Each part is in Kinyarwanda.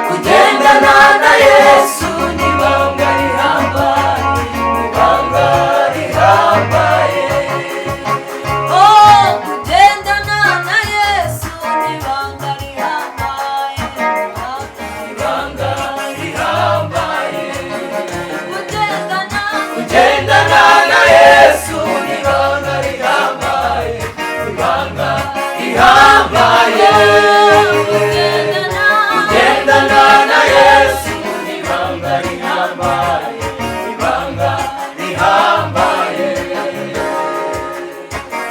kugendana na Yesu ni ibanga rihambaye, ibanga rihambaye. Oh, kugendana na Yesu ni ibanga rihambaye, ibanga rihambaye. Kugendana na Yesu ni ibanga rihambaye, ibanga rihambaye. Kugendana na Yesu ni ibanga rihambaye, ibanga rihambaye.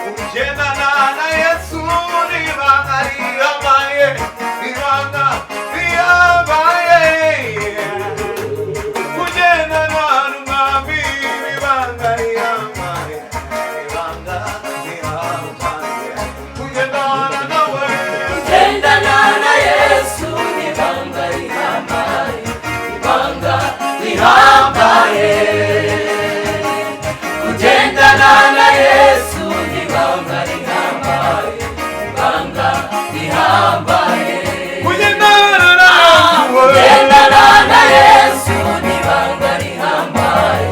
Kugendana na Yesu ni ibanga rihambaye, ibanga rihambaye. Kugendana n'Umwami ni ibanga rihambaye, ibanga rihambaye. Kugendana nawe, Kugendana na Yesu ni ibanga rihambaye, ibanga rihambaye. Kugendana na Yesu ni ibanga rihambaye, ibanga rihambaye. kugendana nawe, Kugendana na Yesu ni ibanga rihambaye,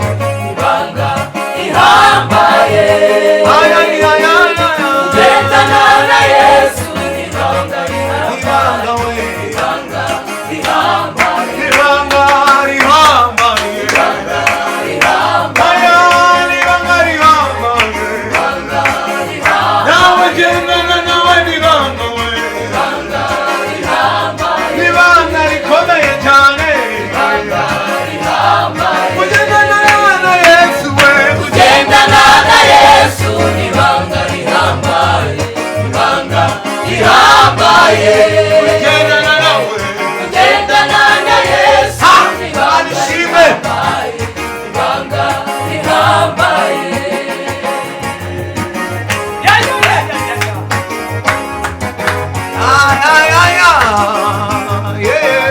ibanga rihambaye. aya ni aya aya, Kugendana na Yesu ni ibanga rihambaye, ibanga we, ibanga rihambaye, ibanga rihambaye, ibanga rihambaye, aya ni ibanga rihambaye. ibanga rihambaye, Nawe gendana nawe ni ibanga we, ibanga rihambaye, ni ibanga rikomeye cyane. ibanga rihambaye. Kugendana na Yesu we, Kugendana na Yesu ni ibanga rihambaye, ibanga rihambaye. kugendana nawe, Kugendana na Yesu ni ibanga arishime. rihambaye, ibanga rihambaye. Ay ay ay ay, yeah.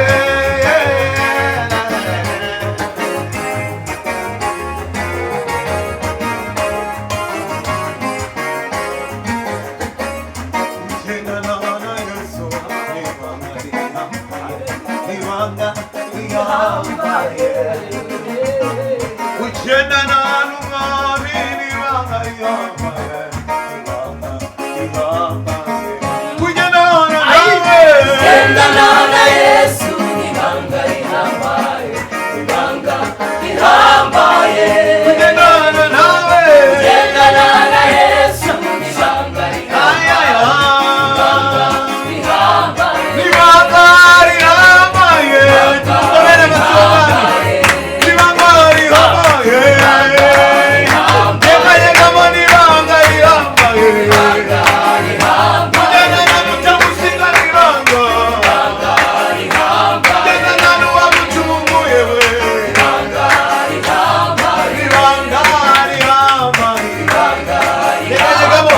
Kugendana na Yesu ni ibanga rihambaye, ibanga rihambaye. Kugendana n'Umwami ni ibanga rihambaye, ibanga rihambaye. Kugendana nawe, Kugendana na Yesu ni ibanga rihambaye, ibanga rihambaye. kugendana nawe, Kugendana na Yesu ni ibanga ay ay rihambaye, ay, ibanga rihambaye. Tubere amasogani, ibanga rihambaye. Yega yega mo ni ibanga rihambaye. Kugendana n'utamusiga ni ibanga, kugendana n'uwamucunguye we, ibanga rihambaye. Yega yega mo.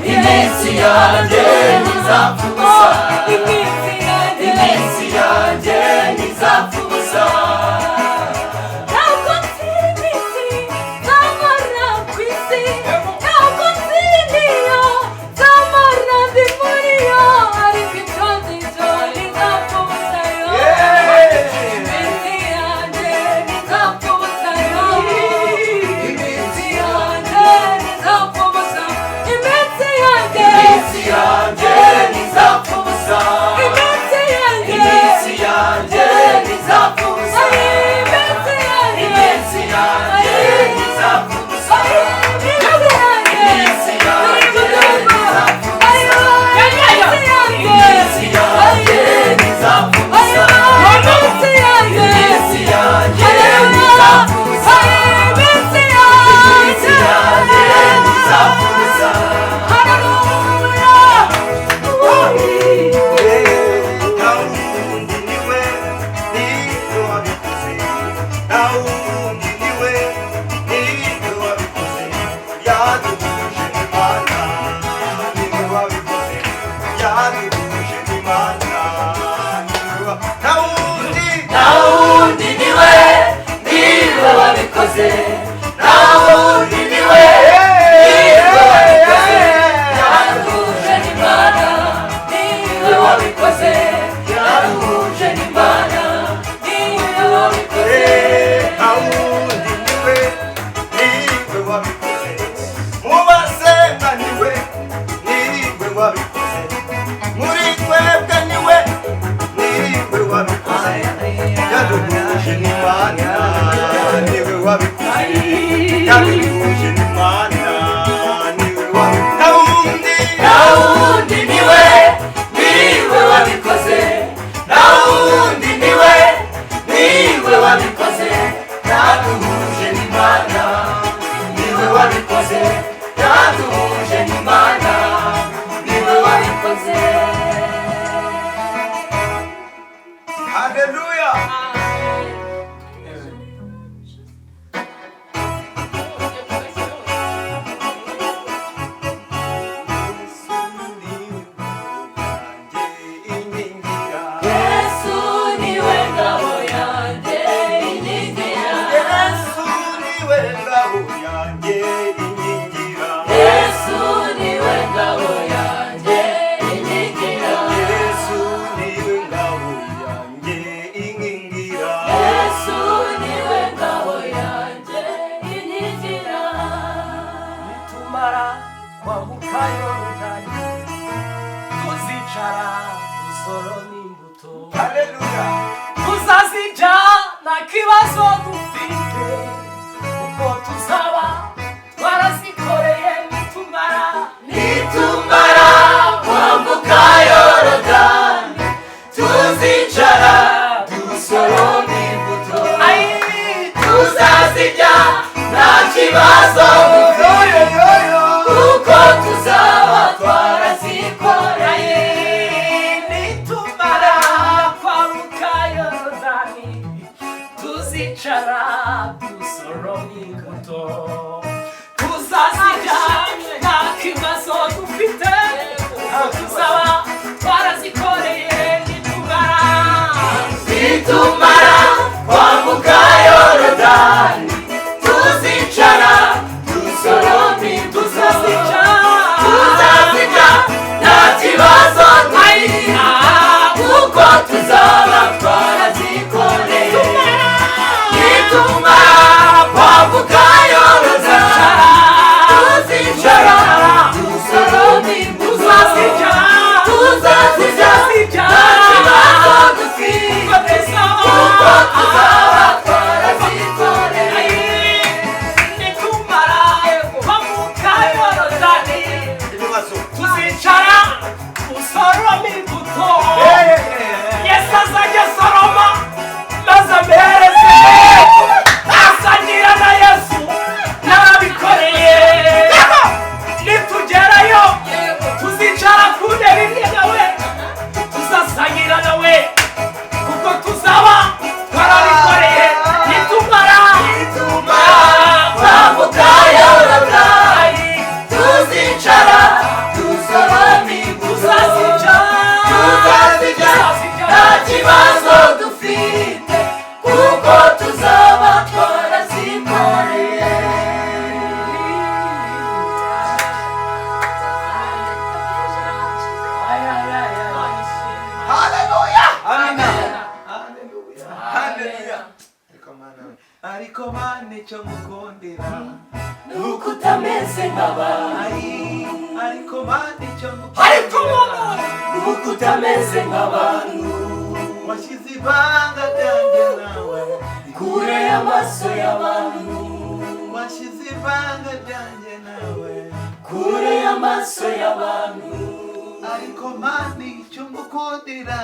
Iminsi yanjye ntizapfuza, iminsi yanjye ntizapfuza. Ntabwo nzi iminsi nzamara ku isi, ntabwo nzi niyo nzamara ndi muri yo, ariko icyo ngicyo ntizapfuza yo. Iminsi yanjye ntizapfuza yo, iminsi yanjye ntizapfuza, iminsi yanjye ntizapfuza, iminsi yanjye ntizapfuza. yaduhuje n'Imana niwe wabikoze yaduhuje n'Imana niwe wabikoze nawundi niwe wabikoze nawundi niwe wabikoze yaduhuje n'Imana niwe wabikoze yaduhuje n'Imana niwe wabikoze. Haleluya. Yesu niwe ngabo yanjye inkingira Yesu niwe ngabo yanjye inkingira Yesu niwe ngabo yanjye inkingira Yesu niwe ngabo yanjye inkingira Yesu niwe ngabo yanjye inkingira. nitumara kwambuka Yorodani tuzicara dusoroma imbuto Haleluya. tuzazirya nta kibazo dufite kuko tuzaba twarazikoreye nitumara kwambuka Yorodani tuzicara dusoroma imbuto tuzazirya nta kibazo dufite kuko tuzaba twarazikoreye. nitumara kwambuka Yorodani tuzicara dusoroma imbuto tuzazirya nta kibazo dufite tuzaba twarazikoreye nitumara kwambuka Yorodani tuzicara dusoroma imbuto tuzazirya nta kibazo dufite kuko tuzaba twarazikoreye. nitumara kwambuka Yorodani tuzicara dusoroma imbuto tuzazirya nta kibazo dufite kuko tuzaba twarazikoreye. nitumara kwambuka Yorodani Ibibazo. tuzicara dusoroma imbuto Yesu azajya asoroma maze amuhereze asangira na Yesu n'ababikoreye. nitugerayo tuzicara ku ntebe imwe nawe tuzasangira nawe kuko tuzaba twarabikoreye. nitumara kwambuka Yorodani tuzicara dusoroma imbuto tuzazirya nta kibazo dufite kuko tuzaba twarazikoreye. Haleluya. Amina. Haleluya. Haleluya. Ariko Mana icyo mukundira nuko utameze nk'abandi ariko Mana icyo ariko nuko utameze nk'abantu washyize ibanga ryanjye nawe kure y'amaso y'abantu washyize ibanga ryanjye nawe kure y'amaso y'abantu ariko Mana icyo mukundira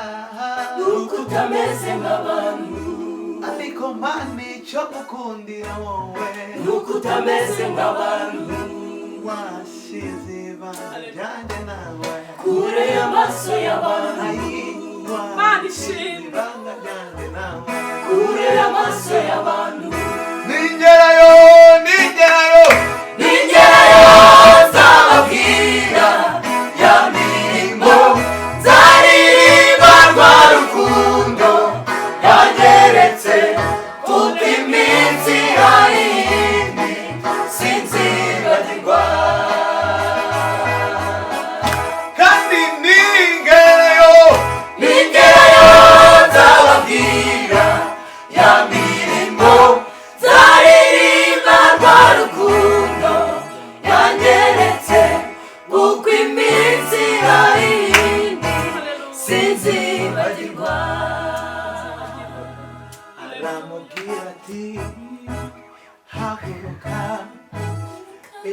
nuko utameze nk'abantu ariko Mana icyo mukundira wowe nuko utameze nk'abantu washyize ibanga ryanjye nawe kure y'amaso y'abantu Mana ishimwe. ibanga ryanjye nawe kure y'amaso y'abantu ningerayo nzababwira ya mirimo nzaririmba rwa rukundo yangeretse kuko iminsi hari indi sinzibagirwa kandi ningerayo nzababwira ya mirimo aramubwira ati haguruka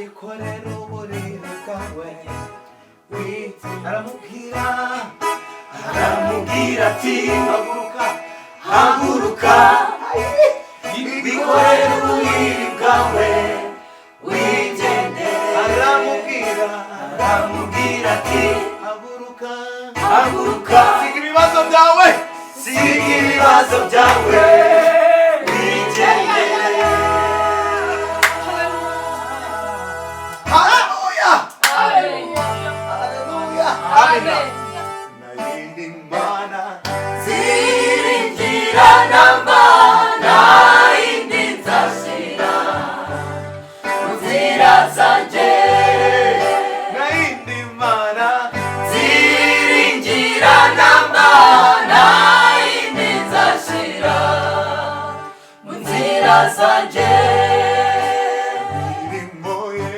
ikorere uburiri bwawe aramubwira ati haguruka haguruka wikorere uburiri bwawe wigendere aramubwira ati haguruka siga ibibazo byawe wigendere haleluya Amen. nayindi mana ziringira n'amana indi nzashira mu nzira zanjye nayindi mana ziringira n'amana indi nzashira mu nzira zanjye imirimo ye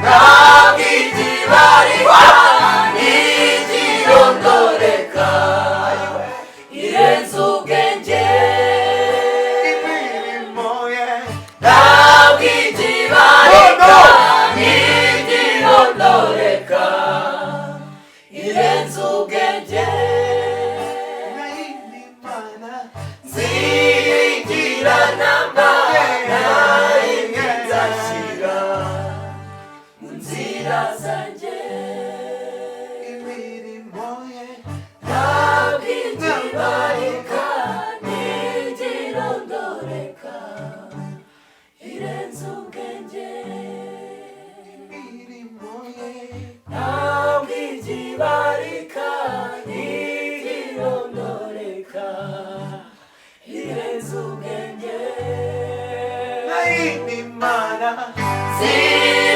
ntabwo igibarika ntigirondoreka irenze ubwenge imirimo ye ntabwo igibarika ntigirondoreka irenze ubwenge nayindi mana ziringira n'amana indi nzashira mu nzira zanjye imirimo ye ntabwo igibarika ntigirondoreka irenze ubwenge imirimo ye ntabwo igibarika ntigirondoreka irenze ubwenge nayindi mana ziri